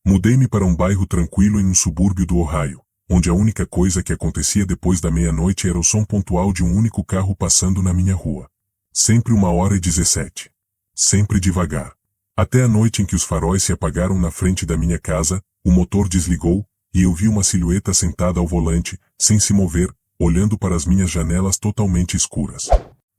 Mudei-me para um bairro tranquilo em um subúrbio do Ohio, onde a única coisa que acontecia depois da meia-noite era o som pontual de um único carro passando na minha rua. Sempre 1h17. Sempre devagar. Até a noite em que os faróis se apagaram na frente da minha casa, o motor desligou, e eu vi uma silhueta sentada ao volante, sem se mover, olhando para as minhas janelas totalmente escuras.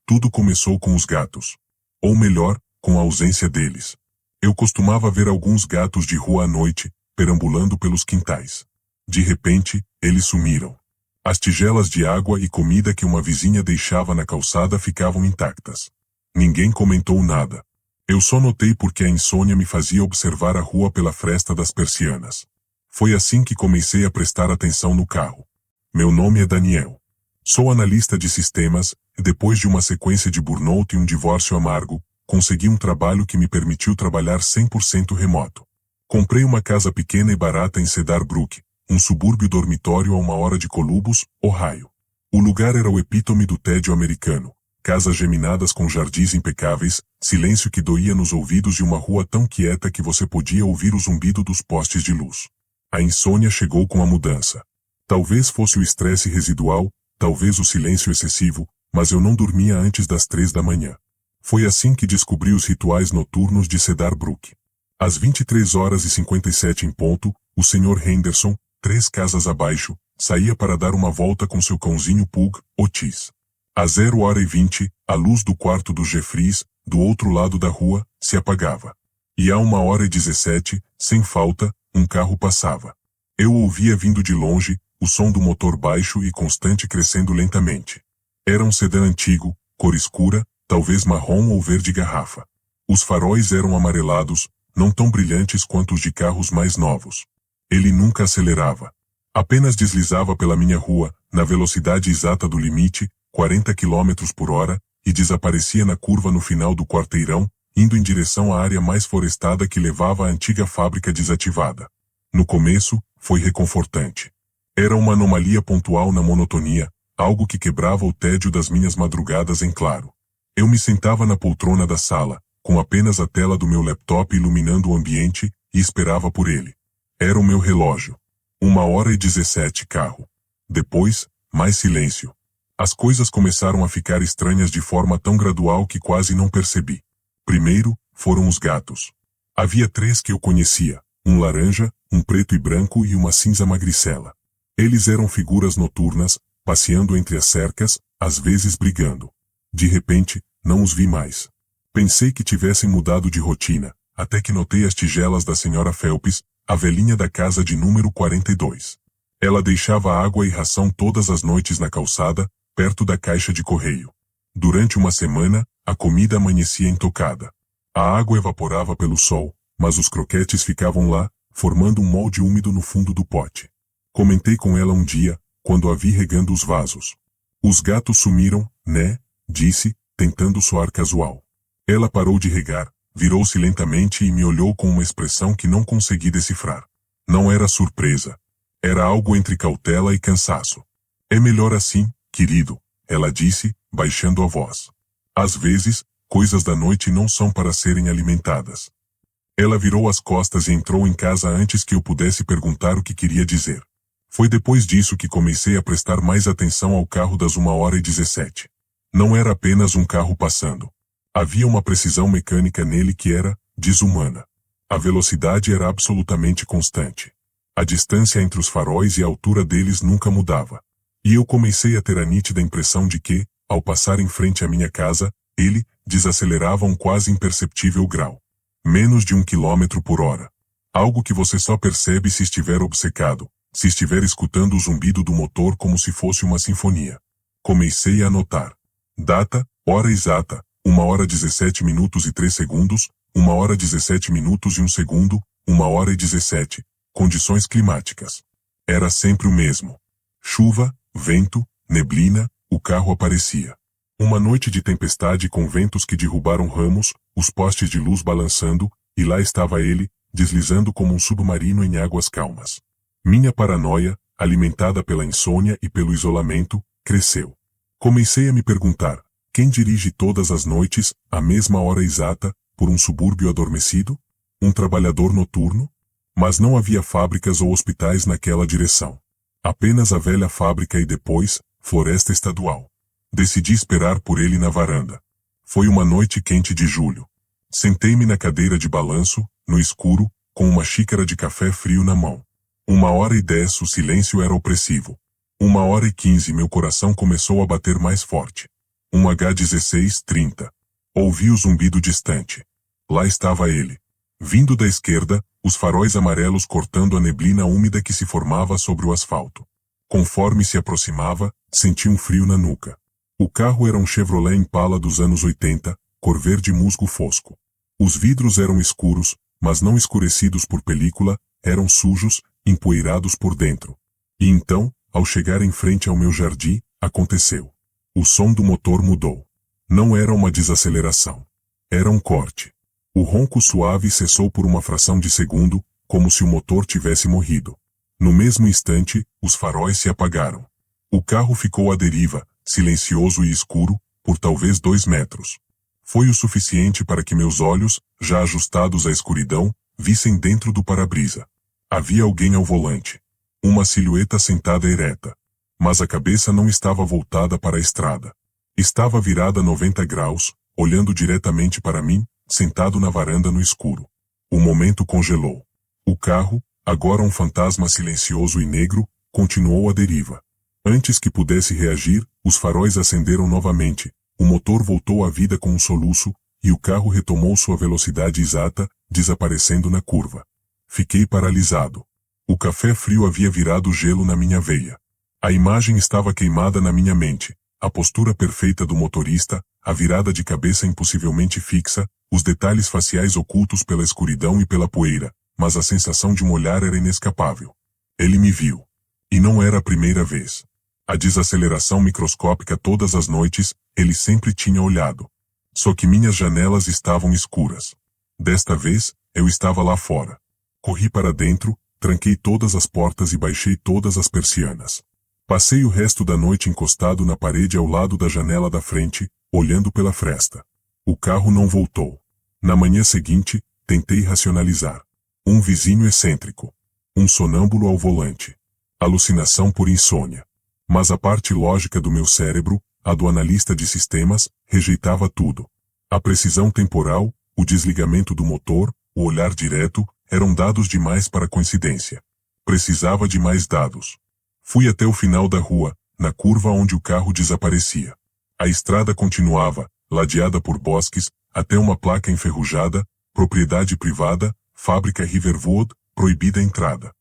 Tudo começou com os gatos. Ou melhor, com a ausência deles. Eu costumava ver alguns gatos de rua à noite, perambulando pelos quintais. De repente, eles sumiram. As tigelas de água e comida que uma vizinha deixava na calçada ficavam intactas. Ninguém comentou nada. Eu só notei porque a insônia me fazia observar a rua pela fresta das persianas. Foi assim que comecei a prestar atenção no carro. Meu nome é Daniel. Sou analista de sistemas, e depois de uma sequência de burnout e um divórcio amargo, consegui um trabalho que me permitiu trabalhar 100% remoto. Comprei uma casa pequena e barata em Cedar Brook, um subúrbio dormitório a 1 hora de Columbus, Ohio. O lugar era o epítome do tédio americano. Casas geminadas com jardins impecáveis, silêncio que doía nos ouvidos e uma rua tão quieta que você podia ouvir o zumbido dos postes de luz. A insônia chegou com a mudança. Talvez fosse o estresse residual, talvez o silêncio excessivo, mas eu não dormia antes das 3 da manhã. Foi assim que descobri os rituais noturnos de Cedar Brook. Às 23h57 em ponto, o Sr. Henderson, 3 casas abaixo, saía para dar uma volta com seu cãozinho Pug, Otis. Às 0h20, a luz do quarto dos Jeffries, do outro lado da rua, se apagava. E a 1h17, sem falta, um carro passava. Eu ouvia vindo de longe, o som do motor baixo e constante crescendo lentamente. Era um sedã antigo, cor escura, talvez marrom ou verde garrafa. Os faróis eram amarelados, não tão brilhantes quanto os de carros mais novos. Ele nunca acelerava. Apenas deslizava pela minha rua, na velocidade exata do limite, 40 km por hora, e desaparecia na curva no final do quarteirão, indo em direção à área mais florestada que levava à antiga fábrica desativada. No começo, foi reconfortante. Era uma anomalia pontual na monotonia, algo que quebrava o tédio das minhas madrugadas em claro. Eu me sentava na poltrona da sala, com apenas a tela do meu laptop iluminando o ambiente, e esperava por ele. Era o meu relógio. 1h17 carro. Depois, mais silêncio. As coisas começaram a ficar estranhas de forma tão gradual que quase não percebi. Primeiro, foram os gatos. Havia 3 que eu conhecia, um laranja, um preto e branco e uma cinza magricela. Eles eram figuras noturnas, passeando entre as cercas, às vezes brigando. De repente, não os vi mais. Pensei que tivessem mudado de rotina, até que notei as tigelas da Sra. Phelps, a velhinha da casa de número 42. Ela deixava água e ração todas as noites na calçada, perto da caixa de correio. Durante uma semana, a comida amanhecia intocada. A água evaporava pelo sol, mas os croquetes ficavam lá, formando um molde úmido no fundo do pote. Comentei com ela um dia, quando a vi regando os vasos. Os gatos sumiram, né? Disse, tentando soar casual. Ela parou de regar, virou-se lentamente e me olhou com uma expressão que não consegui decifrar. Não era surpresa. Era algo entre cautela e cansaço. É melhor assim, querido, ela disse, baixando a voz. Às vezes, coisas da noite não são para serem alimentadas. Ela virou as costas e entrou em casa antes que eu pudesse perguntar o que queria dizer. Foi depois disso que comecei a prestar mais atenção ao carro das 1h17. Não era apenas um carro passando. Havia uma precisão mecânica nele que era desumana. A velocidade era absolutamente constante. A distância entre os faróis e a altura deles nunca mudava. E eu comecei a ter a nítida impressão de que, ao passar em frente à minha casa, ele desacelerava a um quase imperceptível grau. Menos de 1 km por hora. Algo que você só percebe se estiver obcecado, se estiver escutando o zumbido do motor como se fosse uma sinfonia. Comecei a anotar. Data, hora exata, 1h17 e 3 segundos, 1h17 e 1 segundo, 1h17. Condições climáticas. Era sempre o mesmo. Chuva, vento, neblina, o carro aparecia. Uma noite de tempestade com ventos que derrubaram ramos, os postes de luz balançando, e lá estava ele, deslizando como um submarino em águas calmas. Minha paranoia, alimentada pela insônia e pelo isolamento, cresceu. Comecei a me perguntar, quem dirige todas as noites, à mesma hora exata, por um subúrbio adormecido? Um trabalhador noturno? Mas não havia fábricas ou hospitais naquela direção. Apenas a velha fábrica e depois, floresta estadual. Decidi esperar por ele na varanda. Foi uma noite quente de julho. Sentei-me na cadeira de balanço, no escuro, com uma xícara de café frio na mão. 1h10 o silêncio era opressivo. 1h15 meu coração começou a bater mais forte. 1h16:30. Ouvi o zumbido distante. Lá estava ele. Vindo da esquerda, os faróis amarelos cortando a neblina úmida que se formava sobre o asfalto. Conforme se aproximava, senti um frio na nuca. O carro era um Chevrolet Impala dos anos 80, cor verde musgo fosco. Os vidros eram escuros, mas não escurecidos por película, eram sujos, empoeirados por dentro. E então, ao chegar em frente ao meu jardim, aconteceu. O som do motor mudou. Não era uma desaceleração. Era um corte. O ronco suave cessou por uma fração de segundo, como se o motor tivesse morrido. No mesmo instante, os faróis se apagaram. O carro ficou à deriva, silencioso e escuro, por talvez 2 metros. Foi o suficiente para que meus olhos, já ajustados à escuridão, vissem dentro do para-brisa. Havia alguém ao volante. Uma silhueta sentada ereta. Mas a cabeça não estava voltada para a estrada. Estava virada 90 graus, olhando diretamente para mim, sentado na varanda no escuro. O momento congelou. O carro, agora um fantasma silencioso e negro, continuou à deriva. Antes que pudesse reagir, os faróis acenderam novamente, o motor voltou à vida com um soluço, e o carro retomou sua velocidade exata, desaparecendo na curva. Fiquei paralisado. O café frio havia virado gelo na minha veia. A imagem estava queimada na minha mente, a postura perfeita do motorista, a virada de cabeça impossivelmente fixa, os detalhes faciais ocultos pela escuridão e pela poeira, mas a sensação de um olhar era inescapável. Ele me viu. E não era a primeira vez. A desaceleração microscópica todas as noites, ele sempre tinha olhado. Só que minhas janelas estavam escuras. Desta vez, eu estava lá fora. Corri para dentro, tranquei todas as portas e baixei todas as persianas. Passei o resto da noite encostado na parede ao lado da janela da frente, olhando pela fresta. O carro não voltou. Na manhã seguinte, tentei racionalizar. Um vizinho excêntrico. Um sonâmbulo ao volante. Alucinação por insônia. Mas a parte lógica do meu cérebro, a do analista de sistemas, rejeitava tudo. A precisão temporal, o desligamento do motor, o olhar direto, eram dados demais para coincidência. Precisava de mais dados. Fui até o final da rua, na curva onde o carro desaparecia. A estrada continuava, ladeada por bosques, até uma placa enferrujada, propriedade privada, fábrica Riverwood, proibida a entrada.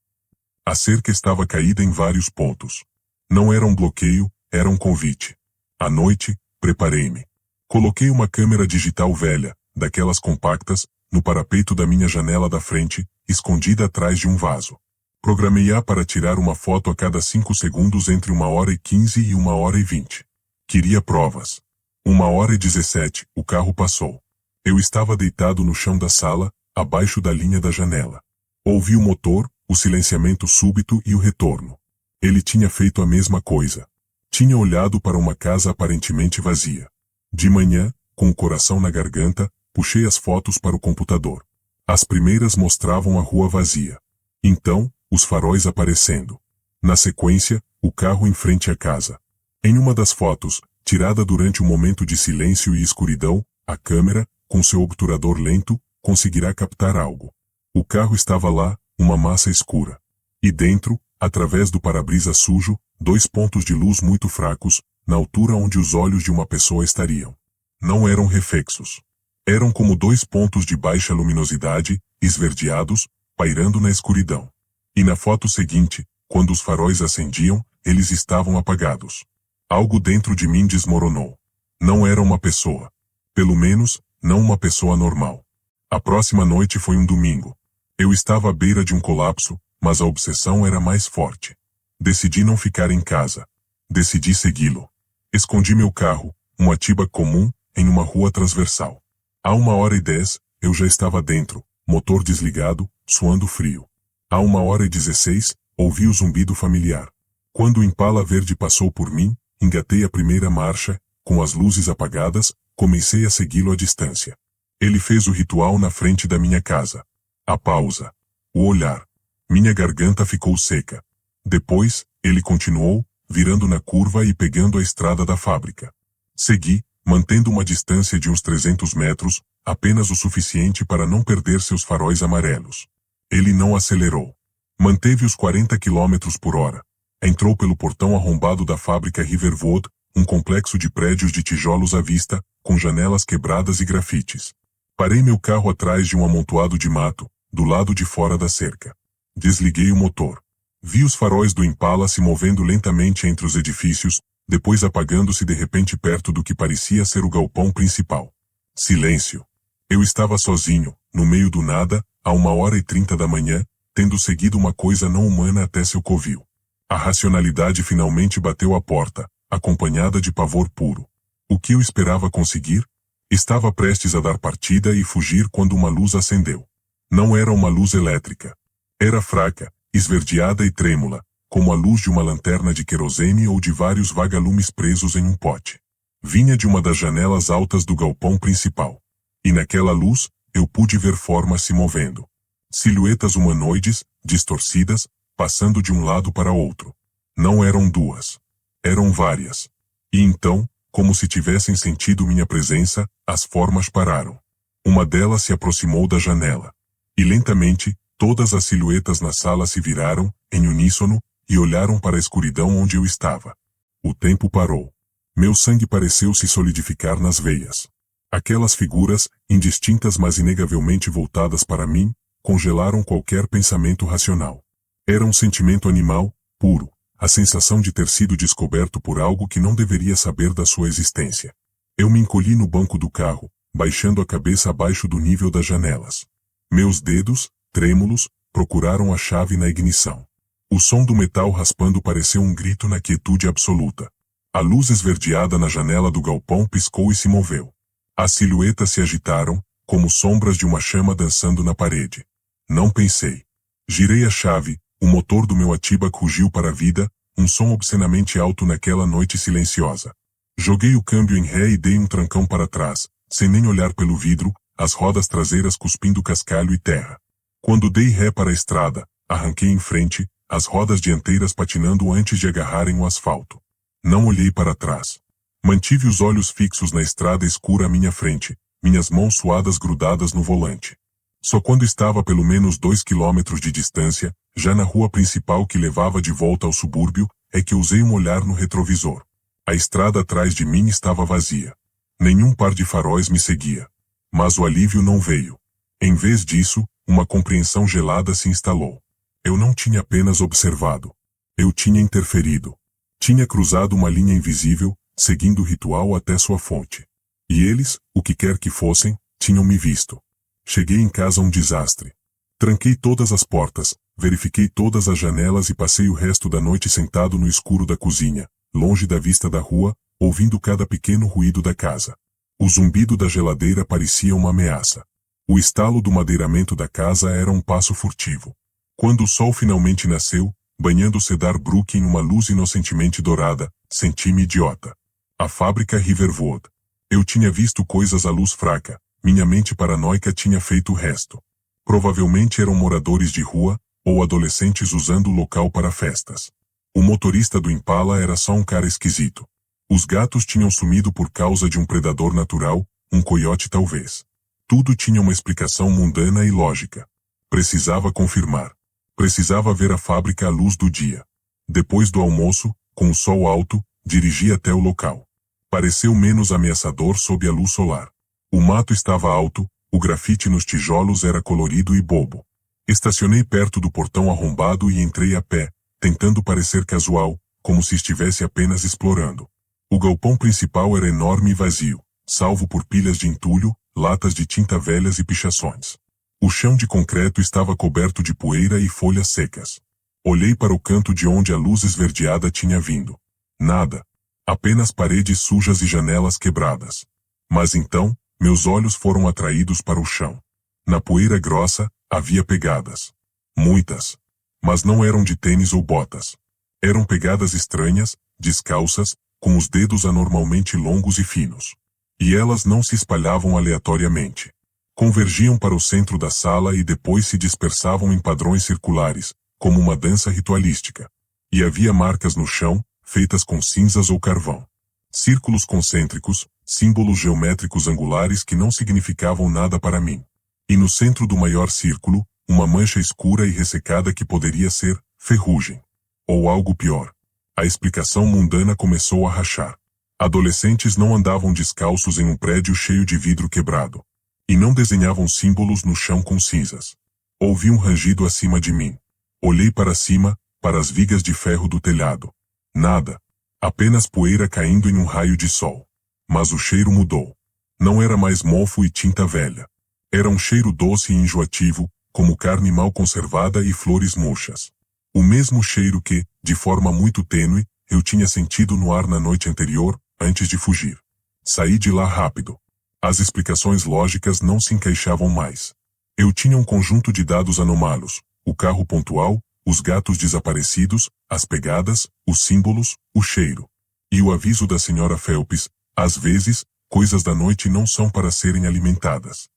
A cerca estava caída em vários pontos. Não era um bloqueio, era um convite. À noite, preparei-me. Coloquei uma câmera digital velha, daquelas compactas, no parapeito da minha janela da frente, escondida atrás de um vaso. Programei-a para tirar uma foto a cada 5 segundos entre 1h15 e 1h20. Queria provas. 1h17, o carro passou. Eu estava deitado no chão da sala, abaixo da linha da janela. Ouvi o motor, o silenciamento súbito e o retorno. Ele tinha feito a mesma coisa. Tinha olhado para uma casa aparentemente vazia. De manhã, com o coração na garganta, puxei as fotos para o computador. As primeiras mostravam a rua vazia. Então, os faróis aparecendo. Na sequência, o carro em frente à casa. Em uma das fotos, tirada durante um momento de silêncio e escuridão, a câmera, com seu obturador lento, conseguirá captar algo. O carro estava lá, uma massa escura. E dentro, através do para-brisa sujo, 2 pontos de luz muito fracos, na altura onde os olhos de uma pessoa estariam. Não eram reflexos. Eram como 2 pontos de baixa luminosidade, esverdeados, pairando na escuridão. E na foto seguinte, quando os faróis acendiam, eles estavam apagados. Algo dentro de mim desmoronou. Não era uma pessoa. Pelo menos, não uma pessoa normal. A próxima noite foi um domingo. Eu estava à beira de um colapso, mas a obsessão era mais forte. Decidi não ficar em casa. Decidi segui-lo. Escondi meu carro, um Atiba comum, em uma rua transversal. À 1h10, eu já estava dentro, motor desligado, suando frio. À 1h16, ouvi o zumbido familiar. Quando o Impala verde passou por mim, engatei a primeira marcha, com as luzes apagadas, comecei a segui-lo à distância. Ele fez o ritual na frente da minha casa. A pausa. O olhar. Minha garganta ficou seca. Depois, ele continuou, virando na curva e pegando a estrada da fábrica. Segui, mantendo uma distância de uns 300 metros, apenas o suficiente para não perder seus faróis amarelos. Ele não acelerou. Manteve os 40 km por hora. Entrou pelo portão arrombado da fábrica Riverwood, um complexo de prédios de tijolos à vista, com janelas quebradas e grafites. Parei meu carro atrás de um amontoado de mato, do lado de fora da cerca. Desliguei o motor. Vi os faróis do Impala se movendo lentamente entre os edifícios, depois apagando-se de repente perto do que parecia ser o galpão principal. Silêncio. Eu estava sozinho, no meio do nada, a 1h30 da manhã, tendo seguido uma coisa não humana até seu covil. A racionalidade finalmente bateu à porta, acompanhada de pavor puro. O que eu esperava conseguir? Estava prestes a dar partida e fugir quando uma luz acendeu. Não era uma luz elétrica. Era fraca, esverdeada e trêmula, como a luz de uma lanterna de querosene ou de vários vagalumes presos em um pote. Vinha de uma das janelas altas do galpão principal. E naquela luz, eu pude ver formas se movendo. Silhuetas humanoides, distorcidas, passando de um lado para outro. Não eram duas. Eram várias. E então, como se tivessem sentido minha presença, as formas pararam. Uma delas se aproximou da janela. E lentamente, todas as silhuetas na sala se viraram, em uníssono, e olharam para a escuridão onde eu estava. O tempo parou. Meu sangue pareceu se solidificar nas veias. Aquelas figuras, indistintas mas inegavelmente voltadas para mim, congelaram qualquer pensamento racional. Era um sentimento animal, puro, a sensação de ter sido descoberto por algo que não deveria saber da sua existência. Eu me encolhi no banco do carro, baixando a cabeça abaixo do nível das janelas. Meus dedos, trêmulos, procuraram a chave na ignição. O som do metal raspando pareceu um grito na quietude absoluta. A luz esverdeada na janela do galpão piscou e se moveu. As silhuetas se agitaram, como sombras de uma chama dançando na parede. Não pensei. Girei a chave, o motor do meu Atibac rugiu para a vida, um som obscenamente alto naquela noite silenciosa. Joguei o câmbio em ré e dei um trancão para trás, sem nem olhar pelo vidro, as rodas traseiras cuspindo cascalho e terra. Quando dei ré para a estrada, arranquei em frente, as rodas dianteiras patinando antes de agarrarem o asfalto. Não olhei para trás. Mantive os olhos fixos na estrada escura à minha frente, minhas mãos suadas grudadas no volante. Só quando estava pelo menos 2 quilômetros de distância, já na rua principal que levava de volta ao subúrbio, é que usei um olhar no retrovisor. A estrada atrás de mim estava vazia. Nenhum par de faróis me seguia. Mas o alívio não veio. Em vez disso, uma compreensão gelada se instalou. Eu não tinha apenas observado. Eu tinha interferido. Tinha cruzado uma linha invisível, seguindo o ritual até sua fonte. E eles, o que quer que fossem, tinham me visto. Cheguei em casa um desastre. Tranquei todas as portas, verifiquei todas as janelas e passei o resto da noite sentado no escuro da cozinha, longe da vista da rua, ouvindo cada pequeno ruído da casa. O zumbido da geladeira parecia uma ameaça. O estalo do madeiramento da casa era um passo furtivo. Quando o sol finalmente nasceu, banhando Cedar Brook em uma luz inocentemente dourada, senti-me idiota. A fábrica Riverwood. Eu tinha visto coisas à luz fraca. Minha mente paranoica tinha feito o resto. Provavelmente eram moradores de rua, ou adolescentes usando o local para festas. O motorista do Impala era só um cara esquisito. Os gatos tinham sumido por causa de um predador natural, um coiote talvez. Tudo tinha uma explicação mundana e lógica. Precisava confirmar. Precisava ver a fábrica à luz do dia. Depois do almoço, com o sol alto, dirigi até o local. Pareceu menos ameaçador sob a luz solar. O mato estava alto, o grafite nos tijolos era colorido e bobo. Estacionei perto do portão arrombado e entrei a pé, tentando parecer casual, como se estivesse apenas explorando. O galpão principal era enorme e vazio, salvo por pilhas de entulho, latas de tinta velhas e pichações. O chão de concreto estava coberto de poeira e folhas secas. Olhei para o canto de onde a luz esverdeada tinha vindo. Nada. Apenas paredes sujas e janelas quebradas. Mas então, meus olhos foram atraídos para o chão. Na poeira grossa, havia pegadas. Muitas. Mas não eram de tênis ou botas. Eram pegadas estranhas, descalças, com os dedos anormalmente longos e finos. E elas não se espalhavam aleatoriamente. Convergiam para o centro da sala e depois se dispersavam em padrões circulares, como uma dança ritualística. E havia marcas no chão, feitas com cinzas ou carvão. Círculos concêntricos, símbolos geométricos angulares que não significavam nada para mim. E no centro do maior círculo, uma mancha escura e ressecada que poderia ser ferrugem. Ou algo pior. A explicação mundana começou a rachar. Adolescentes não andavam descalços em um prédio cheio de vidro quebrado. E não desenhavam símbolos no chão com cinzas. Ouvi um rangido acima de mim. Olhei para cima, para as vigas de ferro do telhado. Nada. Apenas poeira caindo em um raio de sol. Mas o cheiro mudou. Não era mais mofo e tinta velha. Era um cheiro doce e enjoativo, como carne mal conservada e flores murchas. O mesmo cheiro que, de forma muito tênue, eu tinha sentido no ar na noite anterior, antes de fugir. Saí de lá rápido. As explicações lógicas não se encaixavam mais. Eu tinha um conjunto de dados anômalos, o carro pontual, os gatos desaparecidos, as pegadas, os símbolos, o cheiro. E o aviso da senhora Phelps, às vezes, coisas da noite não são para serem alimentadas.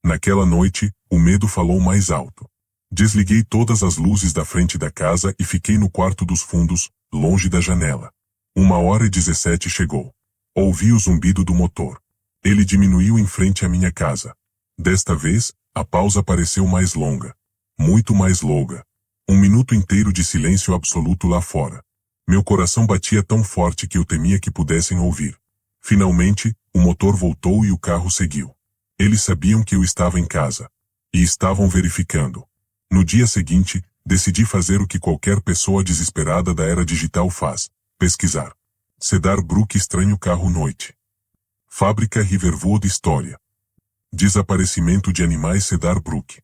Naquela noite, o medo falou mais alto. Desliguei todas as luzes da frente da casa e fiquei no quarto dos fundos, longe da janela. 1h17 chegou. Ouvi o zumbido do motor. Ele diminuiu em frente à minha casa. Desta vez, a pausa pareceu mais longa. Muito mais longa. 1 minuto inteiro de silêncio absoluto lá fora. Meu coração batia tão forte que eu temia que pudessem ouvir. Finalmente, o motor voltou e o carro seguiu. Eles sabiam que eu estava em casa. E estavam verificando. No dia seguinte, decidi fazer o que qualquer pessoa desesperada da era digital faz: pesquisar. Cedar Brook estranho carro noite. Fábrica Riverwood História. Desaparecimento de animais Cedar Brook.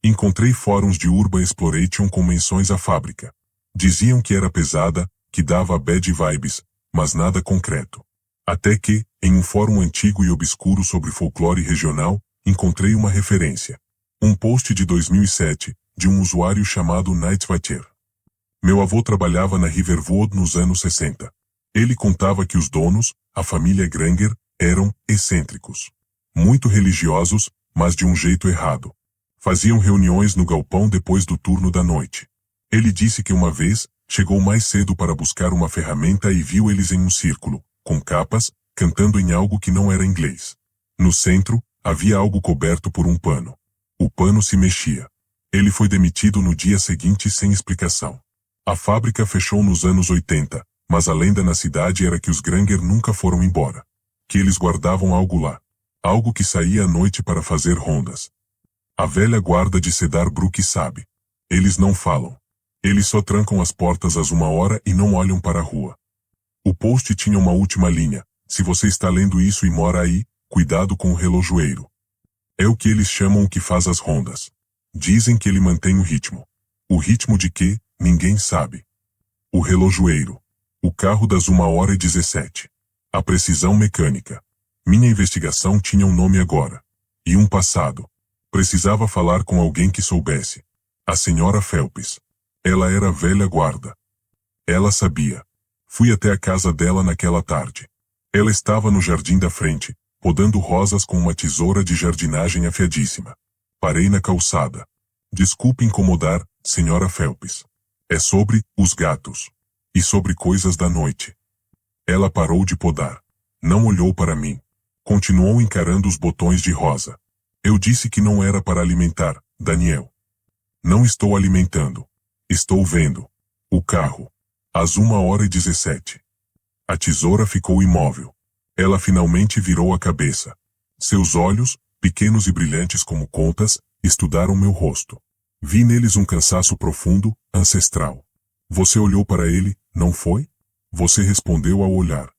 Encontrei fóruns de Urban Exploration com menções à fábrica. Diziam que era pesada, que dava bad vibes, mas nada concreto. Até que, em um fórum antigo e obscuro sobre folclore regional, encontrei uma referência. Um post de 2007, de um usuário chamado Nightwatcher. Meu avô trabalhava na Riverwood nos anos 60. Ele contava que os donos, a família Granger, eram excêntricos. Muito religiosos, mas de um jeito errado. Faziam reuniões no galpão depois do turno da noite. Ele disse que uma vez, chegou mais cedo para buscar uma ferramenta e viu eles em um círculo, com capas, cantando em algo que não era inglês. No centro, havia algo coberto por um pano. O pano se mexia. Ele foi demitido no dia seguinte sem explicação. A fábrica fechou nos anos 80, mas a lenda na cidade era que os Granger nunca foram embora. Que eles guardavam algo lá. Algo que saía à noite para fazer rondas. A velha guarda de Cedar Brook sabe. Eles não falam. Eles só trancam as portas às 1h e não olham para a rua. O post tinha uma última linha: se você está lendo isso e mora aí, cuidado com o relojoeiro. É o que eles chamam o que faz as rondas. Dizem que ele mantém o ritmo. O ritmo de quê? Ninguém sabe. O relojoeiro. O carro das 1h17. A precisão mecânica. Minha investigação tinha um nome agora. E um passado. Precisava falar com alguém que soubesse. A senhora Phelps. Ela era velha guarda. Ela sabia. Fui até a casa dela naquela tarde. Ela estava no jardim da frente, podando rosas com uma tesoura de jardinagem afiadíssima. Parei na calçada. Desculpe incomodar, senhora Phelps. É sobre os gatos. E sobre coisas da noite. Ela parou de podar. Não olhou para mim. Continuou encarando os botões de rosa. Eu disse que não era para alimentar, Daniel. Não estou alimentando. Estou vendo. O carro. Às 1h17. A tesoura ficou imóvel. Ela finalmente virou a cabeça. Seus olhos, pequenos e brilhantes como contas, estudaram meu rosto. Vi neles um cansaço profundo, ancestral. Você olhou para ele, não foi? Você respondeu ao olhar.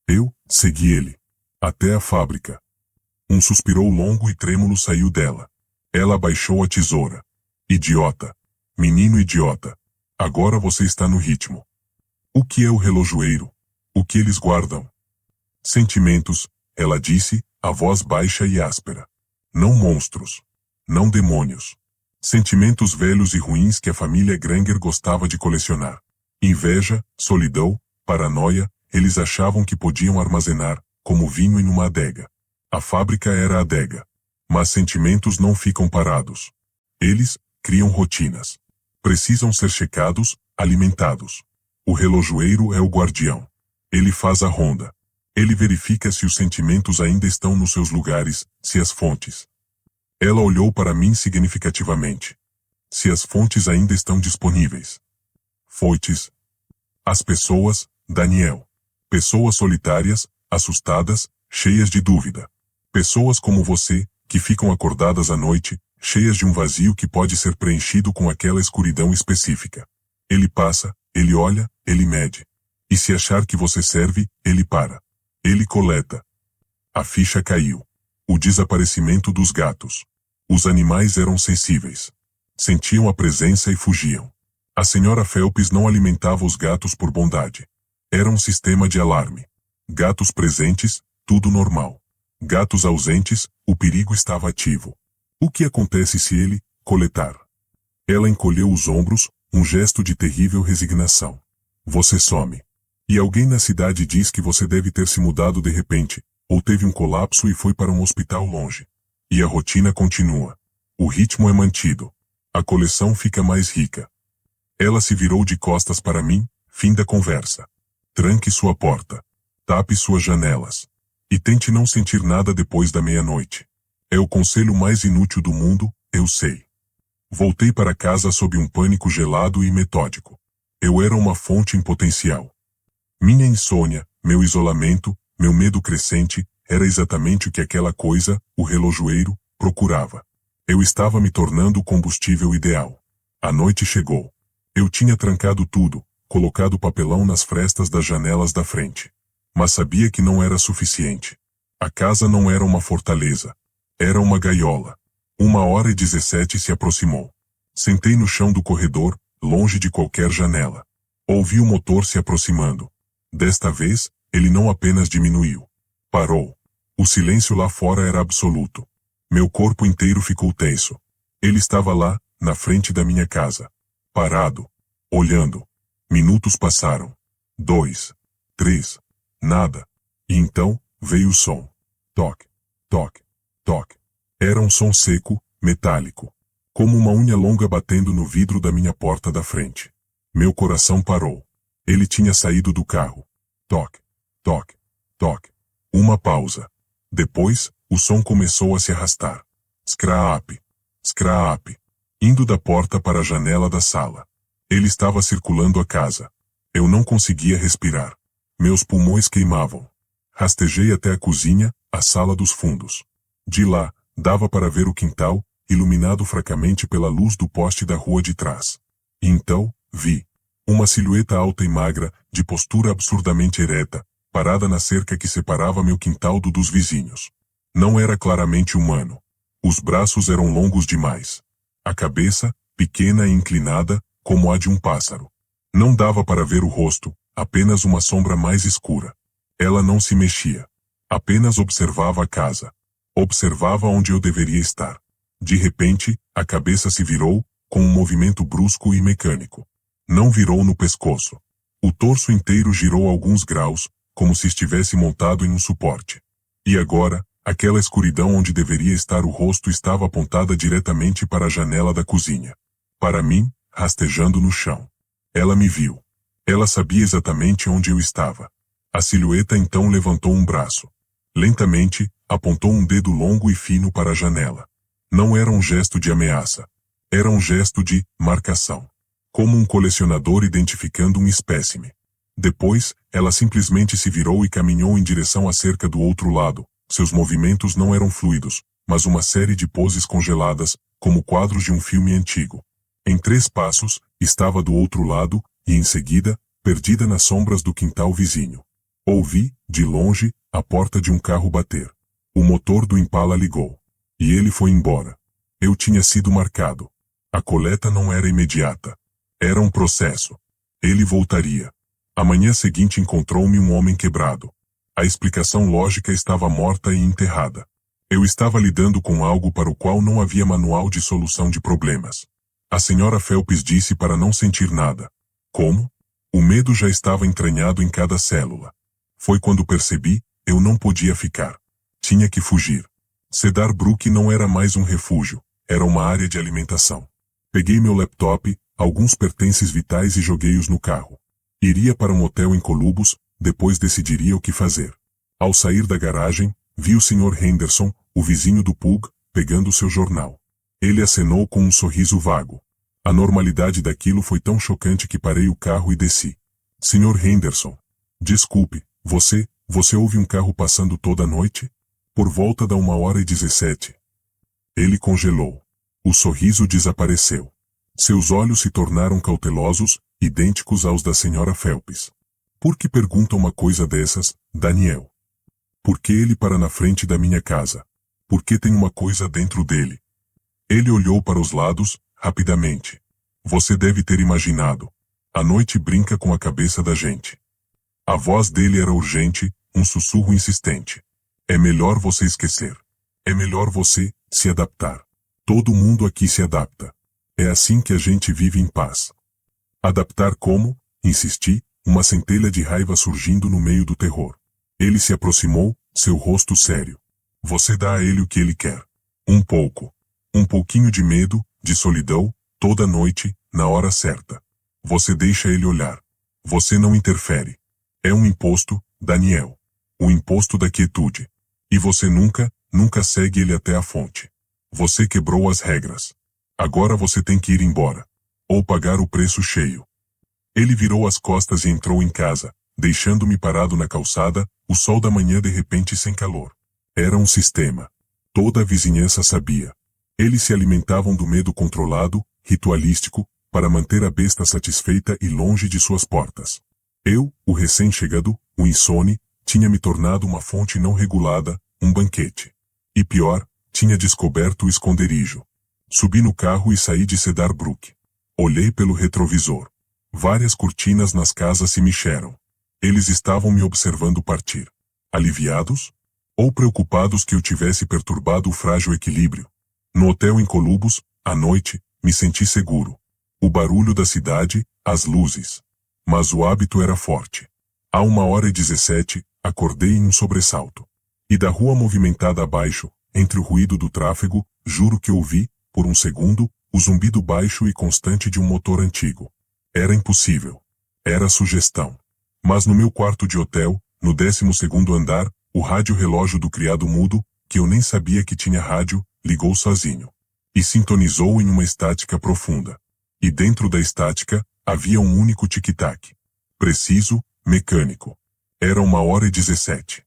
Eu segui ele. Até a fábrica. Um suspirou longo e trêmulo saiu dela. Ela abaixou a tesoura. Idiota. Menino idiota. Agora você está no ritmo. O que é o relojoeiro? O que eles guardam? Sentimentos, ela disse, a voz baixa e áspera. Não monstros. Não demônios. Sentimentos velhos e ruins que a família Granger gostava de colecionar. Inveja, solidão, paranoia, eles achavam que podiam armazenar, como vinho em uma adega. A fábrica era a adega. Mas sentimentos não ficam parados. Eles criam rotinas. Precisam ser checados, alimentados. O relojoeiro é o guardião. Ele faz a ronda. Ele verifica se os sentimentos ainda estão nos seus lugares, se as fontes. Ela olhou para mim significativamente. Se as fontes ainda estão disponíveis. Fontes. As pessoas, Daniel. Pessoas solitárias, assustadas, cheias de dúvida. Pessoas como você, que ficam acordadas à noite, cheias de um vazio que pode ser preenchido com aquela escuridão específica. Ele passa, ele olha, ele mede. E se achar que você serve, ele para. Ele coleta. A ficha caiu. O desaparecimento dos gatos. Os animais eram sensíveis. Sentiam a presença e fugiam. A senhora Phelps não alimentava os gatos por bondade. Era um sistema de alarme. Gatos presentes, tudo normal. Gatos ausentes, o perigo estava ativo. O que acontece se ele coletar? Ela encolheu os ombros, um gesto de terrível resignação. Você some. E alguém na cidade diz que você deve ter se mudado de repente, ou teve um colapso e foi para um hospital longe. E a rotina continua. O ritmo é mantido. A coleção fica mais rica. Ela se virou de costas para mim, fim da conversa. Tranque sua porta. Tape suas janelas. E tente não sentir nada depois da meia-noite. É o conselho mais inútil do mundo, eu sei. Voltei para casa sob um pânico gelado e metódico. Eu era uma fonte em potencial. Minha insônia, meu isolamento, meu medo crescente, era exatamente o que aquela coisa, o relojoeiro, procurava. Eu estava me tornando o combustível ideal. A noite chegou. Eu tinha trancado tudo, colocado papelão nas frestas das janelas da frente. Mas sabia que não era suficiente. A casa não era uma fortaleza. Era uma gaiola. 1h17 se aproximou. Sentei no chão do corredor, longe de qualquer janela. Ouvi o motor se aproximando. Desta vez, ele não apenas diminuiu. Parou. O silêncio lá fora era absoluto. Meu corpo inteiro ficou tenso. Ele estava lá, na frente da minha casa. Parado. Olhando. Minutos passaram. 2. 3. Nada. E então, veio o som. Toque. Toque. Toque. Era um som seco, metálico. Como uma unha longa batendo no vidro da minha porta da frente. Meu coração parou. Ele tinha saído do carro. Toque. Toque. Toque. Uma pausa. Depois, o som começou a se arrastar. Scraap. Scraap. Indo da porta para a janela da sala. Ele estava circulando a casa. Eu não conseguia respirar. Meus pulmões queimavam. Rastejei até a cozinha, a sala dos fundos. De lá, dava para ver o quintal, iluminado fracamente pela luz do poste da rua de trás. E então, vi uma silhueta alta e magra, de postura absurdamente ereta, parada na cerca que separava meu quintal do dos vizinhos. Não era claramente humano. Os braços eram longos demais. A cabeça, pequena e inclinada, como a de um pássaro. Não dava para ver o rosto, apenas uma sombra mais escura. Ela não se mexia. Apenas observava a casa. Observava onde eu deveria estar. De repente, a cabeça se virou, com um movimento brusco e mecânico. Não virou no pescoço. O torso inteiro girou alguns graus, como se estivesse montado em um suporte. E agora, aquela escuridão onde deveria estar o rosto estava apontada diretamente para a janela da cozinha. Para mim, rastejando no chão. Ela me viu. Ela sabia exatamente onde eu estava. A silhueta então levantou um braço. Lentamente, apontou um dedo longo e fino para a janela. Não era um gesto de ameaça. Era um gesto de marcação. Como um colecionador identificando um espécime. Depois, ela simplesmente se virou e caminhou em direção à cerca do outro lado. Seus movimentos não eram fluidos, mas uma série de poses congeladas, como quadros de um filme antigo. Em 3 passos, estava do outro lado, e em seguida, perdida nas sombras do quintal vizinho. Ouvi, de longe, a porta de um carro bater. O motor do Impala ligou. E ele foi embora. Eu tinha sido marcado. A coleta não era imediata. Era um processo. Ele voltaria. A manhã seguinte encontrou-me um homem quebrado. A explicação lógica estava morta e enterrada. Eu estava lidando com algo para o qual não havia manual de solução de problemas. A senhora Phelps disse para não sentir nada. Como? O medo já estava entranhado em cada célula. Foi quando percebi, eu não podia ficar. Tinha que fugir. Cedar Brook não era mais um refúgio, era uma área de alimentação. Peguei meu laptop, alguns pertences vitais e joguei-os no carro. Iria para um hotel em Columbus, depois decidiria o que fazer. Ao sair da garagem, vi o Sr. Henderson, o vizinho do Pug, pegando seu jornal. Ele acenou com um sorriso vago. A normalidade daquilo foi tão chocante que parei o carro e desci. Sr. Henderson. Desculpe, você ouve um carro passando toda a noite? Por volta da 1h17. Ele congelou. O sorriso desapareceu. Seus olhos se tornaram cautelosos, idênticos aos da Sra. Phelps. Por que pergunta uma coisa dessas, Daniel? Por que ele para na frente da minha casa? Por que tem uma coisa dentro dele? Ele olhou para os lados, rapidamente. Você deve ter imaginado. A noite brinca com a cabeça da gente. A voz dele era urgente, um sussurro insistente. É melhor você esquecer. É melhor você se adaptar. Todo mundo aqui se adapta. É assim que a gente vive em paz. Adaptar como? Insisti, uma centelha de raiva surgindo no meio do terror. Ele se aproximou, seu rosto sério. Você dá a ele o que ele quer. Um pouco. Um pouquinho de medo, de solidão, toda noite, na hora certa. Você deixa ele olhar. Você não interfere. É um imposto, Daniel. O imposto da quietude. E você nunca segue ele até a fonte. Você quebrou as regras. Agora você tem que ir embora. Ou pagar o preço cheio. Ele virou as costas e entrou em casa, deixando-me parado na calçada, o sol da manhã de repente sem calor. Era um sistema. Toda a vizinhança sabia. Eles se alimentavam do medo controlado, ritualístico, para manter a besta satisfeita e longe de suas portas. Eu, o recém-chegado, o insone, tinha me tornado uma fonte não regulada, um banquete. E pior, tinha descoberto o esconderijo. Subi no carro e saí de Cedar Brook. Olhei pelo retrovisor. Várias cortinas nas casas se mexeram. Eles estavam me observando partir. Aliviados? Ou preocupados que eu tivesse perturbado o frágil equilíbrio? No hotel em Columbus, à noite, me senti seguro. O barulho da cidade, as luzes. Mas o hábito era forte. À 1h17, acordei em um sobressalto. E da rua movimentada abaixo, entre o ruído do tráfego, juro que ouvi, por um segundo, o zumbido baixo e constante de um motor antigo. Era impossível. Era sugestão. Mas no meu quarto de hotel, no 12º andar, o rádio-relógio do criado mudo, que eu nem sabia que tinha rádio, ligou sozinho. E sintonizou em uma estática profunda. E dentro da estática, havia um único tic-tac. Preciso, mecânico. Era 1h17.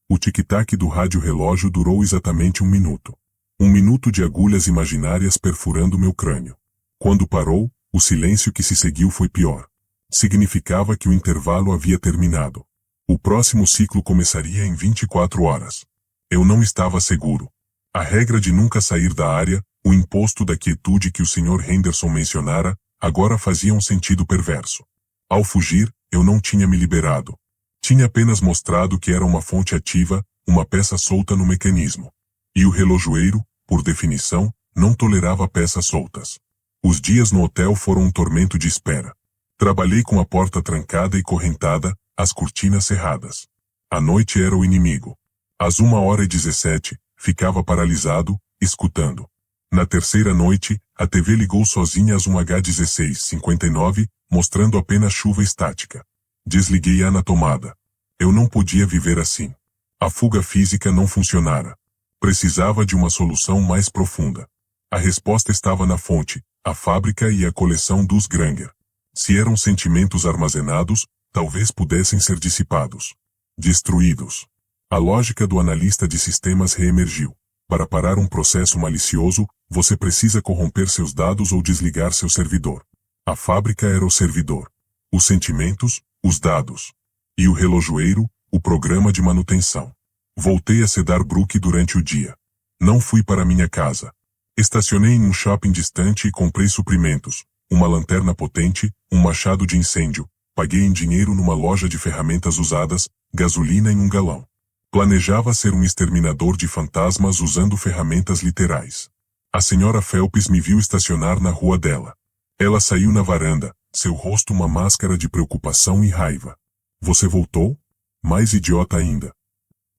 O tic-tac do rádio-relógio durou exatamente 1 minuto. 1 minuto de agulhas imaginárias perfurando meu crânio. Quando parou, o silêncio que se seguiu foi pior. Significava que o intervalo havia terminado. O próximo ciclo começaria em 24 horas. Eu não estava seguro. A regra de nunca sair da área, o imposto da quietude que o Sr. Henderson mencionara, agora fazia um sentido perverso. Ao fugir, eu não tinha me liberado. Tinha apenas mostrado que era uma fonte ativa, uma peça solta no mecanismo. E o relojoeiro, por definição, não tolerava peças soltas. Os dias no hotel foram um tormento de espera. Trabalhei com a porta trancada e correntada, as cortinas cerradas. A noite era o inimigo. Às 1h17, ficava paralisado, escutando. Na terceira noite, a TV ligou sozinha às 1h16:59, mostrando apenas chuva estática. Desliguei-a na tomada. Eu não podia viver assim. A fuga física não funcionara. Precisava de uma solução mais profunda. A resposta estava na fonte, a fábrica e a coleção dos Granger. Se eram sentimentos armazenados, talvez pudessem ser dissipados. Destruídos. A lógica do analista de sistemas reemergiu. Para parar um processo malicioso, você precisa corromper seus dados ou desligar seu servidor. A fábrica era o servidor. Os sentimentos, os dados. E o relojoeiro, o programa de manutenção. Voltei a Cedar Brook durante o dia. Não fui para minha casa. Estacionei em um shopping distante e comprei suprimentos, uma lanterna potente, um machado de incêndio, paguei em dinheiro numa loja de ferramentas usadas, gasolina em um galão. Planejava ser um exterminador de fantasmas usando ferramentas literais. A Sra. Phelps me viu estacionar na rua dela. Ela saiu na varanda, seu rosto uma máscara de preocupação e raiva. Você voltou? Mais idiota ainda.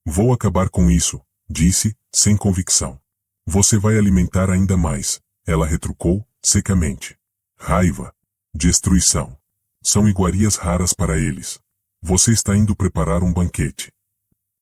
Vou acabar com isso, Disse, sem convicção. Você vai alimentar ainda mais, ela retrucou, secamente. Raiva. Destruição. São iguarias raras para eles. Você está indo preparar um banquete.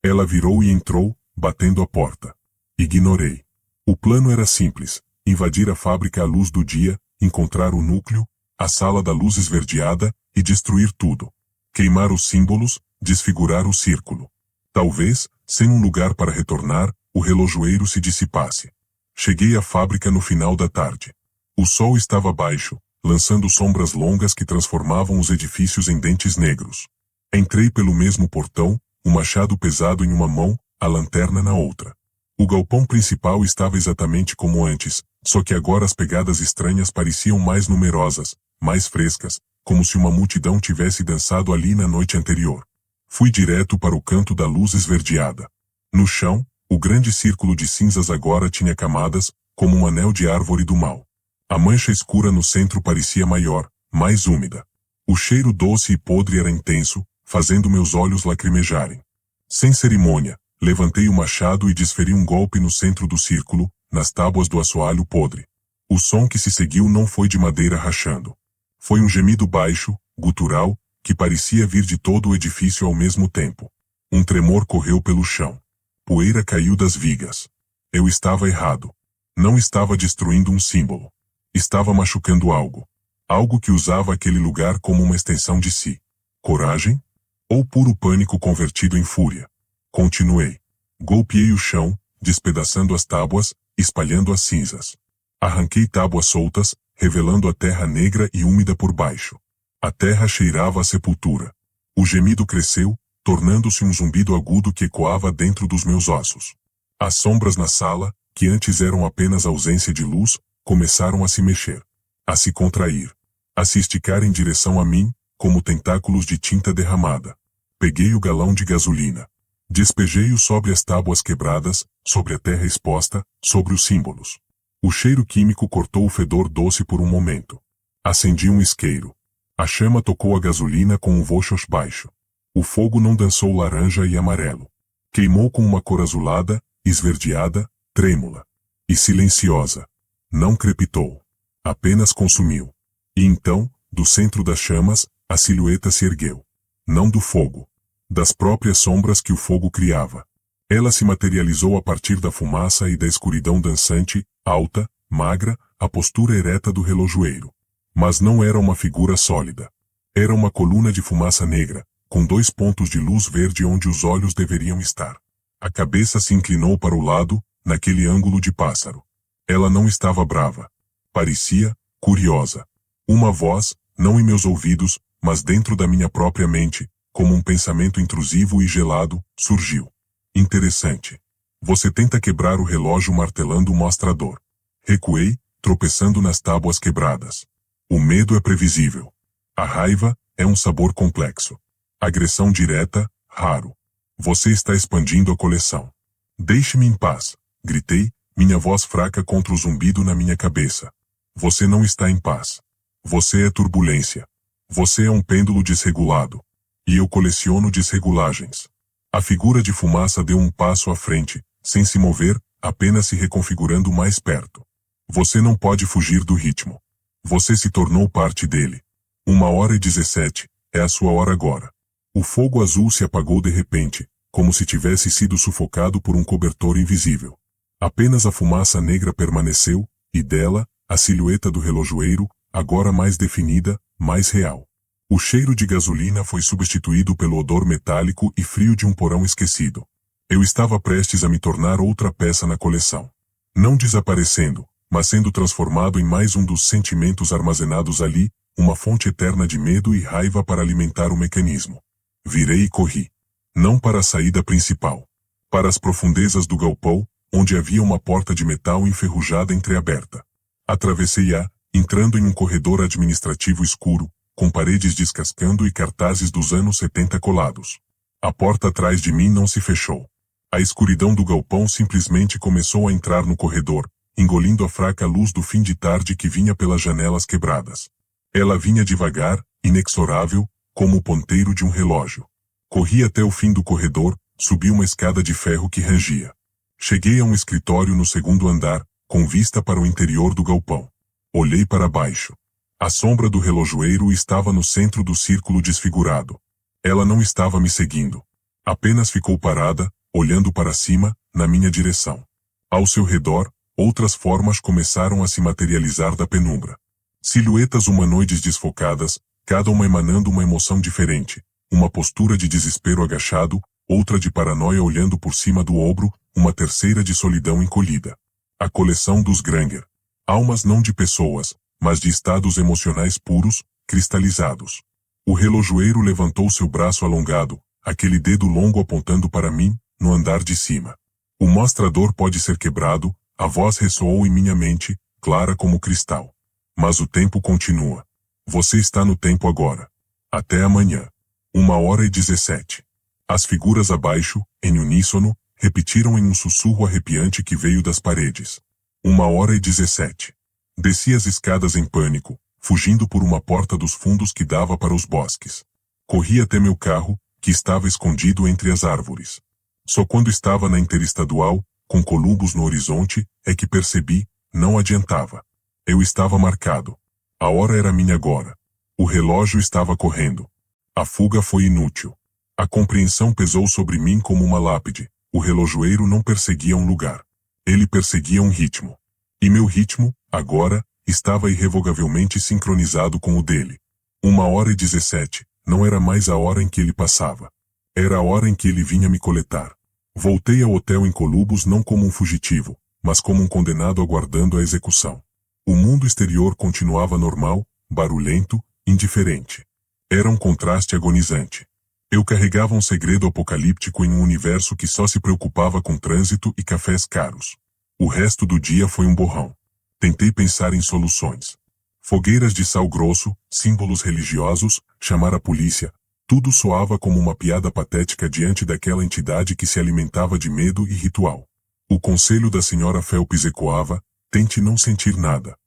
Ela virou e entrou, batendo a porta. Ignorei. O plano era simples: invadir a fábrica à luz do dia, encontrar o núcleo, a sala da luz esverdeada, e destruir tudo. Queimar os símbolos, desfigurar o círculo. Talvez, sem um lugar para retornar, o relojoeiro se dissipasse. Cheguei à fábrica no final da tarde. O sol estava baixo, lançando sombras longas que transformavam os edifícios em dentes negros. Entrei pelo mesmo portão, o machado pesado em uma mão, a lanterna na outra. O galpão principal estava exatamente como antes, só que agora as pegadas estranhas pareciam mais numerosas, mais frescas, como se uma multidão tivesse dançado ali na noite anterior. Fui direto para o canto da luz esverdeada. No chão, o grande círculo de cinzas agora tinha camadas, como um anel de árvore do mal. A mancha escura no centro parecia maior, mais úmida. O cheiro doce e podre era intenso, fazendo meus olhos lacrimejarem. Sem cerimônia, levantei o machado e desferi um golpe no centro do círculo, nas tábuas do assoalho podre. O som que se seguiu não foi de madeira rachando. Foi um gemido baixo, gutural, que parecia vir de todo o edifício ao mesmo tempo. Um tremor correu pelo chão. Poeira caiu das vigas. Eu estava errado. Não estava destruindo um símbolo. Estava machucando algo. Algo que usava aquele lugar como uma extensão de si. Coragem? Ou puro pânico convertido em fúria? Continuei. Golpeei o chão, despedaçando as tábuas, espalhando as cinzas. Arranquei tábuas soltas, revelando a terra negra e úmida por baixo. A terra cheirava a sepultura. O gemido cresceu, tornando-se um zumbido agudo que ecoava dentro dos meus ossos. As sombras na sala, que antes eram apenas ausência de luz, começaram a se mexer, a se contrair, a se esticar em direção a mim, como tentáculos de tinta derramada. Peguei o galão de gasolina. Despejei-o sobre as tábuas quebradas, sobre a terra exposta, sobre os símbolos. O cheiro químico cortou o fedor doce por um momento. Acendi um isqueiro. A chama tocou a gasolina com um voxos baixo. O fogo não dançou laranja e amarelo. Queimou com uma cor azulada, esverdeada, trêmula. E silenciosa. Não crepitou. Apenas consumiu. E então, do centro das chamas, a silhueta se ergueu. Não do fogo. Das próprias sombras que o fogo criava. Ela se materializou a partir da fumaça e da escuridão dançante, alta, magra, a postura ereta do relojoeiro. Mas não era uma figura sólida. Era uma coluna de fumaça negra, com 2 pontos de luz verde onde os olhos deveriam estar. A cabeça se inclinou para o lado, naquele ângulo de pássaro. Ela não estava brava. Parecia curiosa. Uma voz, não em meus ouvidos, mas dentro da minha própria mente, como um pensamento intrusivo e gelado, surgiu. Interessante. Você tenta quebrar o relógio martelando o mostrador. Recuei, tropeçando nas tábuas quebradas. O medo é previsível. A raiva é um sabor complexo. Agressão direta, raro. Você está expandindo a coleção. Deixe-me em paz, gritei, minha voz fraca contra o zumbido na minha cabeça. Você não está em paz. Você é turbulência. Você é um pêndulo desregulado. E eu coleciono desregulagens. A figura de fumaça deu um passo à frente, sem se mover, apenas se reconfigurando mais perto. Você não pode fugir do ritmo. Você se tornou parte dele. 1h17, é a sua hora agora. O fogo azul se apagou de repente, como se tivesse sido sufocado por um cobertor invisível. Apenas a fumaça negra permaneceu, e dela, a silhueta do relojoeiro, agora mais definida, mais real. O cheiro de gasolina foi substituído pelo odor metálico e frio de um porão esquecido. Eu estava prestes a me tornar outra peça na coleção. Não desaparecendo, mas sendo transformado em mais um dos sentimentos armazenados ali, uma fonte eterna de medo e raiva para alimentar o mecanismo. Virei e corri. Não para a saída principal. Para as profundezas do galpão, onde havia uma porta de metal enferrujada entreaberta. Atravessei-a, entrando em um corredor administrativo escuro, com paredes descascando e cartazes dos anos 70 colados. A porta atrás de mim não se fechou. A escuridão do galpão simplesmente começou a entrar no corredor, engolindo a fraca luz do fim de tarde que vinha pelas janelas quebradas. Ela vinha devagar, inexorável, como o ponteiro de um relógio. Corri até o fim do corredor, subi uma escada de ferro que rangia. Cheguei a um escritório no segundo andar, com vista para o interior do galpão. Olhei para baixo. A sombra do relojoeiro estava no centro do círculo desfigurado. Ela não estava me seguindo. Apenas ficou parada, olhando para cima, na minha direção. Ao seu redor, outras formas começaram a se materializar da penumbra. Silhuetas humanoides desfocadas, cada uma emanando uma emoção diferente. Uma postura de desespero agachado, outra de paranoia olhando por cima do ombro, uma terceira de solidão encolhida. A coleção dos Granger. Almas não de pessoas, mas de estados emocionais puros, cristalizados. O relojoeiro levantou seu braço alongado, aquele dedo longo apontando para mim, no andar de cima. O mostrador pode ser quebrado, a voz ressoou em minha mente, clara como cristal. Mas o tempo continua. Você está no tempo agora. Até amanhã. 1h17. As figuras abaixo, em uníssono, repetiram em um sussurro arrepiante que veio das paredes. 1h17. Desci as escadas em pânico, fugindo por uma porta dos fundos que dava para os bosques. Corri até meu carro, que estava escondido entre as árvores. Só quando estava na interestadual, com Columbus no horizonte, é que percebi, não adiantava. Eu estava marcado. A hora era minha agora. O relógio estava correndo. A fuga foi inútil. A compreensão pesou sobre mim como uma lápide. O relojoeiro não perseguia um lugar. Ele perseguia um ritmo. E meu ritmo, agora, estava irrevogavelmente sincronizado com o dele. 1h17, não era mais a hora em que ele passava. Era a hora em que ele vinha me coletar. Voltei ao hotel em Columbus não como um fugitivo, mas como um condenado aguardando a execução. O mundo exterior continuava normal, barulhento, indiferente. Era um contraste agonizante. Eu carregava um segredo apocalíptico em um universo que só se preocupava com trânsito e cafés caros. O resto do dia foi um borrão. Tentei pensar em soluções. Fogueiras de sal grosso, símbolos religiosos, chamar a polícia. Tudo soava como uma piada patética diante daquela entidade que se alimentava de medo e ritual. O conselho da senhora Phelps ecoava, tente não sentir nada.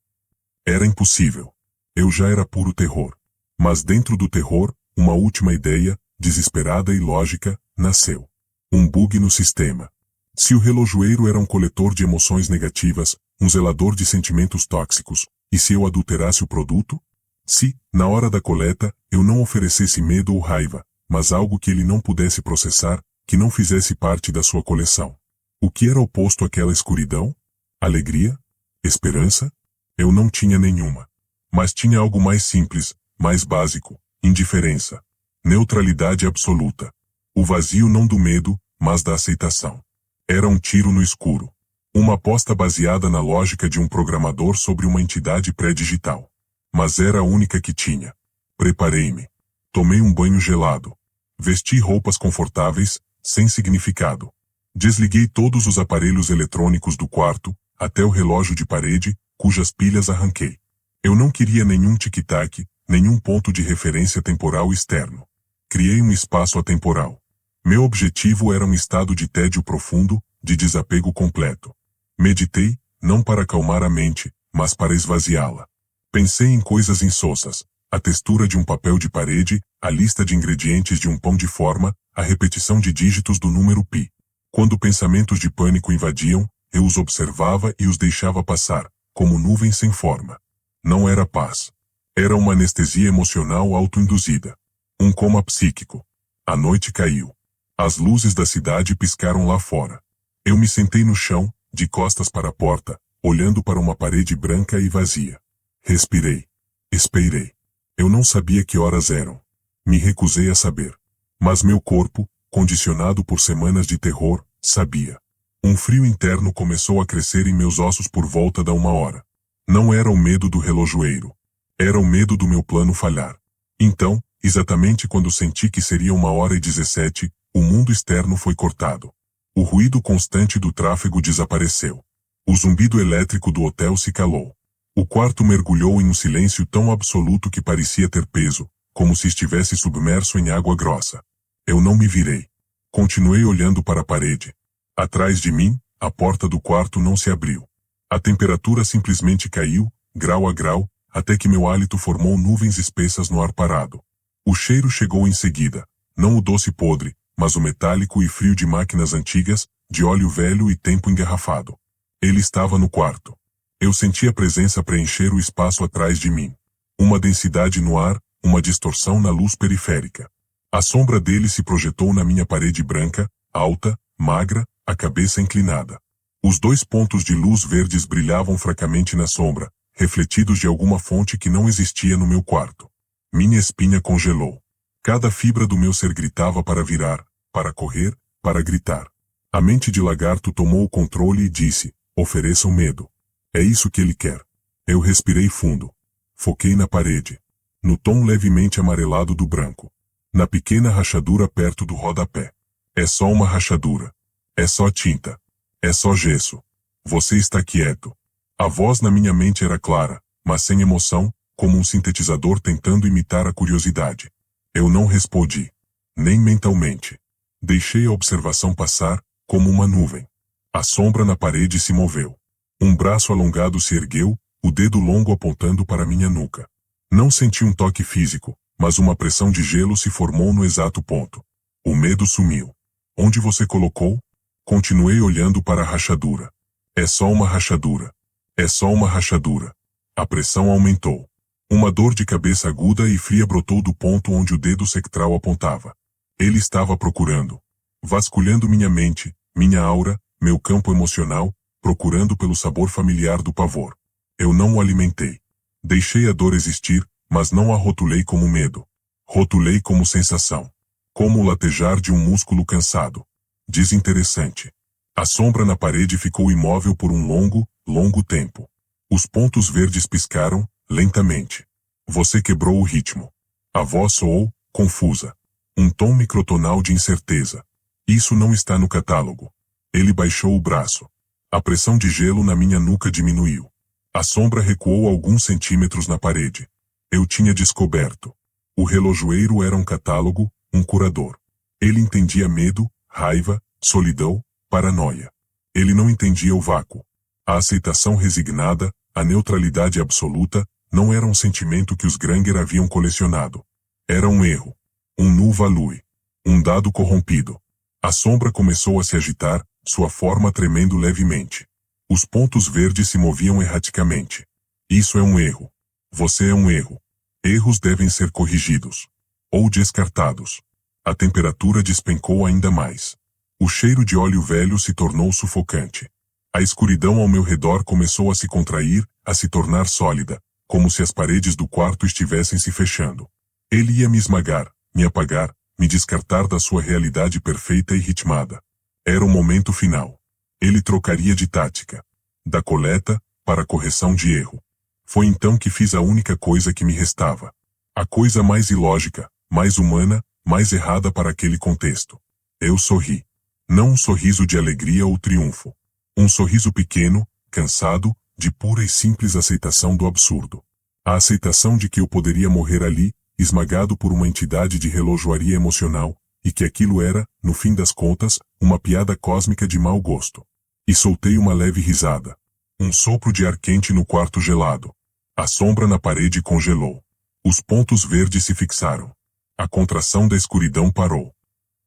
Era impossível. Eu já era puro terror. Mas dentro do terror, uma última ideia, desesperada e lógica, nasceu. Um bug no sistema. Se o relojoeiro era um coletor de emoções negativas, um zelador de sentimentos tóxicos, e se eu adulterasse o produto? Se, na hora da coleta, eu não oferecesse medo ou raiva, mas algo que ele não pudesse processar, que não fizesse parte da sua coleção. O que era oposto àquela escuridão? Alegria? Esperança? Eu não tinha nenhuma. Mas tinha algo mais simples, mais básico, indiferença. Neutralidade absoluta. O vazio não do medo, mas da aceitação. Era um tiro no escuro. Uma aposta baseada na lógica de um programador sobre uma entidade pré-digital. Mas era a única que tinha. Preparei-me. Tomei um banho gelado. Vesti roupas confortáveis, sem significado. Desliguei todos os aparelhos eletrônicos do quarto, até o relógio de parede, cujas pilhas arranquei. Eu não queria nenhum tic-tac, nenhum ponto de referência temporal externo. Criei um espaço atemporal. Meu objetivo era um estado de tédio profundo, de desapego completo. Meditei, não para acalmar a mente, mas para esvaziá-la. Pensei em coisas insossas, a textura de um papel de parede, a lista de ingredientes de um pão de forma, a repetição de dígitos do número π. Quando pensamentos de pânico invadiam, eu os observava e os deixava passar, como nuvens sem forma. Não era paz. Era uma anestesia emocional autoinduzida. Um coma psíquico. A noite caiu. As luzes da cidade piscaram lá fora. Eu me sentei no chão, de costas para a porta, olhando para uma parede branca e vazia. Respirei. Esperei. Eu não sabia que horas eram. Me recusei a saber. Mas meu corpo, condicionado por semanas de terror, sabia. Um frio interno começou a crescer em meus ossos por volta da 1h. Não era o medo do relojoeiro. Era o medo do meu plano falhar. Então, exatamente quando senti que seria 1h17, o mundo externo foi cortado. O ruído constante do tráfego desapareceu. O zumbido elétrico do hotel se calou. O quarto mergulhou em um silêncio tão absoluto que parecia ter peso, como se estivesse submerso em água grossa. Eu não me virei. Continuei olhando para a parede. Atrás de mim, a porta do quarto não se abriu. A temperatura simplesmente caiu, grau a grau, até que meu hálito formou nuvens espessas no ar parado. O cheiro chegou em seguida, não o doce podre, mas o metálico e frio de máquinas antigas, de óleo velho e tempo engarrafado. Ele estava no quarto. Eu senti a presença preencher o espaço atrás de mim. Uma densidade no ar, uma distorção na luz periférica. A sombra dele se projetou na minha parede branca, alta, magra, a cabeça inclinada. Os 2 pontos de luz verdes brilhavam fracamente na sombra, refletidos de alguma fonte que não existia no meu quarto. Minha espinha congelou. Cada fibra do meu ser gritava para virar, para correr, para gritar. A mente de lagarto tomou o controle e disse, ofereça o medo. É isso que ele quer. Eu respirei fundo. Foquei na parede. No tom levemente amarelado do branco. Na pequena rachadura perto do rodapé. É só uma rachadura. É só tinta. É só gesso. Você está quieto. A voz na minha mente era clara, mas sem emoção, como um sintetizador tentando imitar a curiosidade. Eu não respondi. Nem mentalmente. Deixei a observação passar, como uma nuvem. A sombra na parede se moveu. Um braço alongado se ergueu, o dedo longo apontando para minha nuca. Não senti um toque físico, mas uma pressão de gelo se formou no exato ponto. O medo sumiu. Onde você colocou? Continuei olhando para a rachadura. É só uma rachadura. É só uma rachadura. A pressão aumentou. Uma dor de cabeça aguda e fria brotou do ponto onde o dedo sectral apontava. Ele estava procurando. Vasculhando minha mente, minha aura, meu campo emocional, procurando pelo sabor familiar do pavor. Eu não o alimentei. Deixei a dor existir, mas não a rotulei como medo. Rotulei como sensação. Como o latejar de um músculo cansado. Desinteressante. A sombra na parede ficou imóvel por um longo, longo tempo. Os pontos verdes piscaram, lentamente. Você quebrou o ritmo. A voz soou, confusa. Um tom microtonal de incerteza. Isso não está no catálogo. Ele baixou o braço. A pressão de gelo na minha nuca diminuiu. A sombra recuou alguns centímetros na parede. Eu tinha descoberto. O relojoeiro era um catálogo, um curador. Ele entendia medo, raiva, solidão, paranoia. Ele não entendia o vácuo. A aceitação resignada, a neutralidade absoluta, não era um sentimento que os Granger haviam colecionado. Era um erro. Um nu-value. Um dado corrompido. A sombra começou a se agitar, sua forma tremendo levemente. Os pontos verdes se moviam erraticamente. Isso é um erro. Você é um erro. Erros devem ser corrigidos. Ou descartados. A temperatura despencou ainda mais. O cheiro de óleo velho se tornou sufocante. A escuridão ao meu redor começou a se contrair, a se tornar sólida, como se as paredes do quarto estivessem se fechando. Ele ia me esmagar, me apagar, me descartar da sua realidade perfeita e ritmada. Era o momento final. Ele trocaria de tática. Da coleta, para a correção de erro. Foi então que fiz a única coisa que me restava. A coisa mais ilógica, mais humana, mais errada para aquele contexto. Eu sorri. Não um sorriso de alegria ou triunfo. Um sorriso pequeno, cansado, de pura e simples aceitação do absurdo. A aceitação de que eu poderia morrer ali, esmagado por uma entidade de relojoaria emocional, e que aquilo era, no fim das contas, uma piada cósmica de mau gosto. E soltei uma leve risada. Um sopro de ar quente no quarto gelado. A sombra na parede congelou. Os pontos verdes se fixaram. A contração da escuridão parou.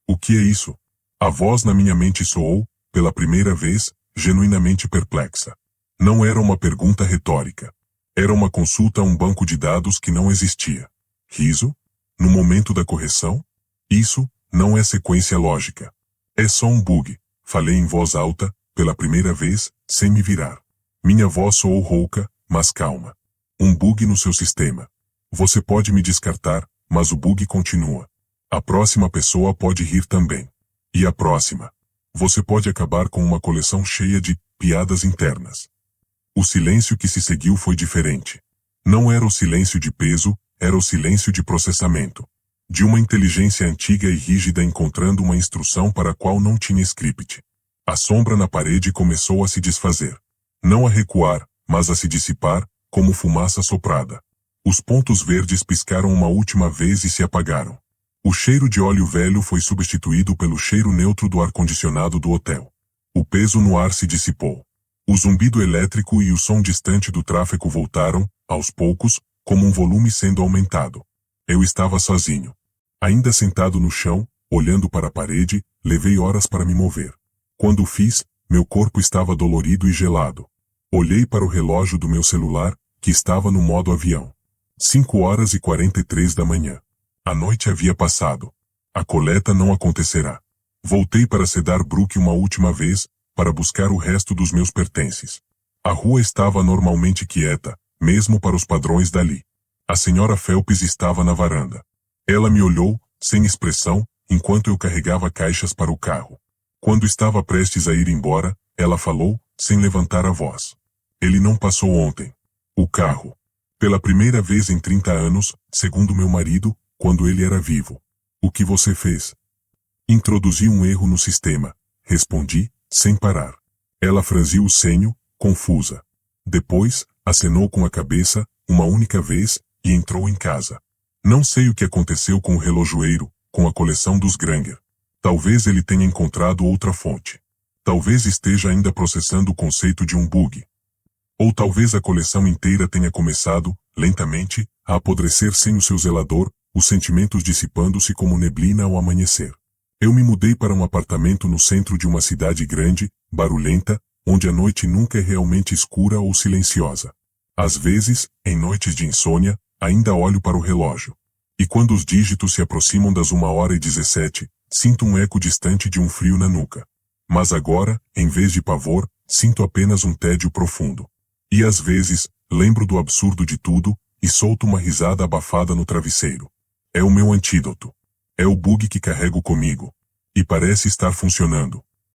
O que é isso? A voz na minha mente soou, pela primeira vez, genuinamente perplexa. Não era uma pergunta retórica. Era uma consulta a um banco de dados que não existia. Riso? No momento da correção? Isso não é sequência lógica. É só um bug. Falei em voz alta, pela primeira vez, sem me virar. Minha voz soou rouca, mas calma. Um bug no seu sistema. Você pode me descartar, mas o bug continua. A próxima pessoa pode rir também. E a próxima. Você pode acabar com uma coleção cheia de piadas internas. O silêncio que se seguiu foi diferente. Não era o silêncio de peso, era o silêncio de processamento. De uma inteligência antiga e rígida encontrando uma instrução para a qual não tinha script. A sombra na parede começou a se desfazer. Não a recuar, mas a se dissipar, como fumaça soprada. Os pontos verdes piscaram uma última vez e se apagaram. O cheiro de óleo velho foi substituído pelo cheiro neutro do ar-condicionado do hotel. O peso no ar se dissipou. O zumbido elétrico e o som distante do tráfego voltaram, aos poucos, como um volume sendo aumentado. Eu estava sozinho. Ainda sentado no chão, olhando para a parede, levei horas para me mover. Quando o fiz, meu corpo estava dolorido e gelado. Olhei para o relógio do meu celular, que estava no modo avião. 5h43 da manhã. A noite havia passado. A coleta não acontecerá. Voltei para Cedarbrook uma última vez, para buscar o resto dos meus pertences. A rua estava normalmente quieta, mesmo para os padrões dali. A senhora Phelps estava na varanda. Ela me olhou, sem expressão, enquanto eu carregava caixas para o carro. Quando estava prestes a ir embora, ela falou, sem levantar a voz. Ele não passou ontem. O carro. Pela primeira vez em 30 anos, segundo meu marido, quando ele era vivo. O que você fez? Introduzi um erro no sistema, respondi, sem parar. Ela franziu o senho, confusa. Depois, acenou com a cabeça, uma única vez, e entrou em casa. Não sei o que aconteceu com o relojoeiro, com a coleção dos Granger. Talvez ele tenha encontrado outra fonte. Talvez esteja ainda processando o conceito de um bug. Ou talvez a coleção inteira tenha começado, lentamente, a apodrecer sem o seu zelador, os sentimentos dissipando-se como neblina ao amanhecer. Eu me mudei para um apartamento no centro de uma cidade grande, barulhenta, onde a noite nunca é realmente escura ou silenciosa. Às vezes, em noites de insônia, ainda olho para o relógio. E quando os dígitos se aproximam das 1h17, sinto um eco distante de um frio na nuca. Mas agora, em vez de pavor, sinto apenas um tédio profundo. E às vezes, lembro do absurdo de tudo, e solto uma risada abafada no travesseiro. É o meu antídoto. É o bug que carrego comigo. E parece estar funcionando.